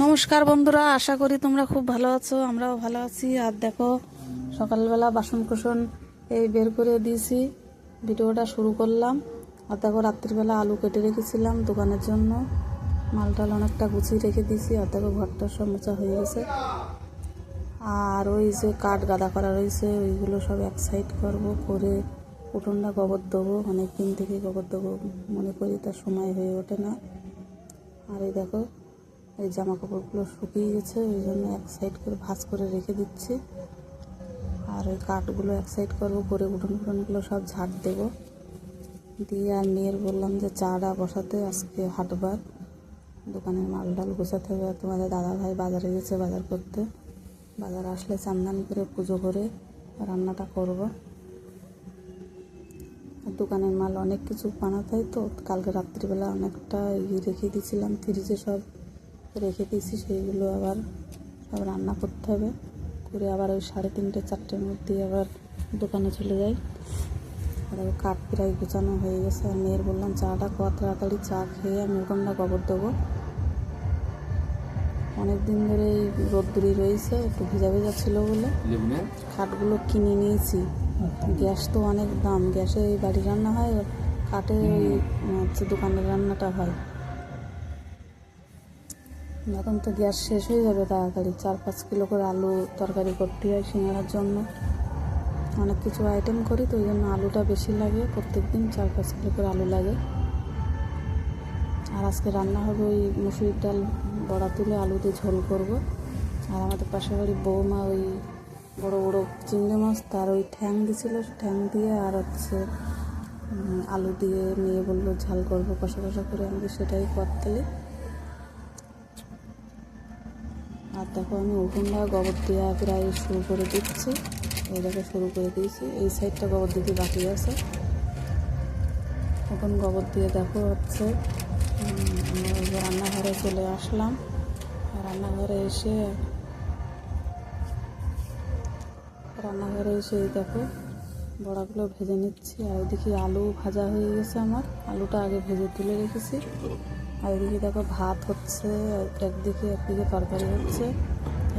নমস্কার বন্ধুরা, আশা করি তোমরা খুব ভালো আছো। আমরাও ভালো আছি। আর দেখো, সকালবেলা বাসন কুসন এই বের করে দিয়েছি, ভিডিওটা শুরু করলাম। আর দেখো, রাত্রিবেলা আলু কেটে রেখেছিলাম দোকানের জন্য, মালটাল অনেকটা গুছিয়ে রেখে দিয়েছি। আর দেখো, ঘরটা সব মোছা হয়ে গেছে। আর ওই যে কাঠ গাদা করা রয়েছে, ওইগুলো সব এক সাইড করবো, করে উঠোনটা গোবর দেবো। অনেক দিন থেকে গোবর দেবো মনে করি, তার সময় হয়ে ওঠে না। আর এই দেখো, এই জামা কাপড়গুলো শুকিয়ে গেছে, ওই জন্য এক সাইড করে ভাঁজ করে রেখে দিচ্ছি। আর ওই কাঠগুলো এক সাইড করবো, করে উঠোনগুলো সব ঝাড় দেবো দিয়ে। আর মেয়ের বললাম যে চাটা বসাতে, আজকে হাটবার, দোকানের মাল ডাল গোছাতে হবে। তোমাদের দাদা ভাই বাজারে গেছে বাজার করতে, বাজার আসলে চান্দান করে পুজো করে রান্নাটা করব। আর দোকানের মাল অনেক কিছু বানাতে হয়, তো কালকে রাত্রিবেলা অনেকটা রেখে দিয়েছিলাম, ফ্রিজে সব রেখে দিয়েছি। সেইগুলো আবার সব রান্না করতে হবে, করে আবার ওই 3:30 4টের মধ্যে আবার দোকানে চলে যাই। আর কাঠ প্রায় গোছানো হয়ে গেছে। আর মেয়ের বললাম চাটা খাওয়া, তাড়াতাড়ি চা খেয়ে আমি উঠোনটা গোবর দেবো। অনেক দিন ধরে এই রোদ্দুরি রয়েছে, একটু ভেজা ভেজা ছিল বলে কাঠগুলো কিনে নিয়েছি। গ্যাস তো অনেক দাম, গ্যাসে এই বাড়ি রান্না হয়, কাঠে হচ্ছে দোকানের রান্নাটা হয়। এখন তো গ্যাস শেষ হয়ে যাবে তাড়াতাড়ি। 4-5 কিলো করে আলু তরকারি করতে হয় সিঙ্গাড়ার জন্য, অনেক কিছু আইটেম করি, তো ওই জন্য আলুটা বেশি লাগে। প্রত্যেক দিন 4-5 কিলো করে আলু লাগে। আর আজকে রান্না হবে ওই মুসুরির ডাল বড়া তুলে আলু দিয়ে ঝোল করব। আর আমাদের পাশের বাড়ির বৌমা ওই বড় বড় চিংড়ি মাছ, তার ওই ঠ্যাং দিছিল, ঠ্যাং দিয়ে আর হচ্ছে আলু দিয়ে মেয়ে বললো ঝাল করবো কষা কষা করে, আমি সেটাই করতে। আর দেখো, আমি উঠোনটা গোবর দেওয়া প্রায় শুরু করে দিচ্ছি। এই দেখো, শুরু করে দিয়েছি। এই সাইডটা গোবর দিতে বাকি আছে। এখন গোবর দিয়ে দেখো হচ্ছে রান্নাঘরে চলে আসলাম। রান্নাঘরে এসে এই দেখো বড়াগুলো ভেজে নিচ্ছি। আর এদিকে আলু ভাজা হয়ে গেছে আমার, আলুটা আগে ভেজে তুলে রেখেছি। আর এদিকে দেখো ভাত হচ্ছে, একদিকে তরকারি হচ্ছে,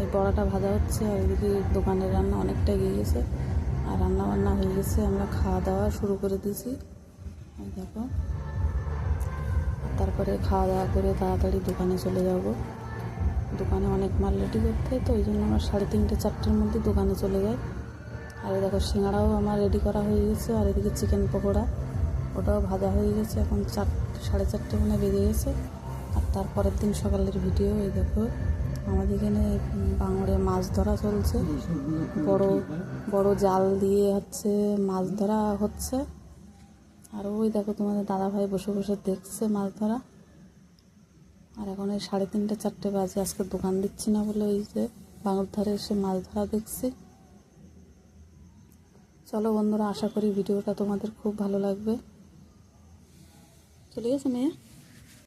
এই বড়াটা ভাজা হচ্ছে। আর এদিকে দোকানের রান্না অনেকটা এগিয়ে গেছে, আর রান্না বান্না হয়ে গেছে, আমরা খাওয়া দাওয়া শুরু করে দিয়েছি। এই দেখো, তারপরে খাওয়া দাওয়া করে তাড়াতাড়ি দোকানে চলে যাব। দোকানে অনেক মাল রেডি করতে হয়, তো ওই জন্য আমরা 3:30 4টের মধ্যে দোকানে চলে যাই। আর এই দেখো, সিঙ্গাড়াও আমার রেডি করা হয়ে গেছে। আর এদিকে চিকেন পকোড়া, ওটাও ভাজা হয়ে গেছে। এখন 4:30 মানে বেজে গেছে। আর তারপরের দিন সকালের ভিডিও। এই দেখো, আমাদের এখানে বাঙড়ে মাছ ধরা চলছে, বড় বড় জাল দিয়ে হচ্ছে মাছ ধরা হচ্ছে। আর ওই দেখো, তোমাদের দাদা ভাই বসে বসে দেখছে মাছ ধরা। আর এখন এই 3:30 4টে বাজে, আজকে দোকান দিচ্ছি না বলে ওই যে বাঙড় ধারে এসে মাছ ধরা দেখছি। চলো বন্ধুরা, আশা করি ভিডিওটা তোমাদের খুব ভালো লাগবে। চলে গেছে মেয়ে।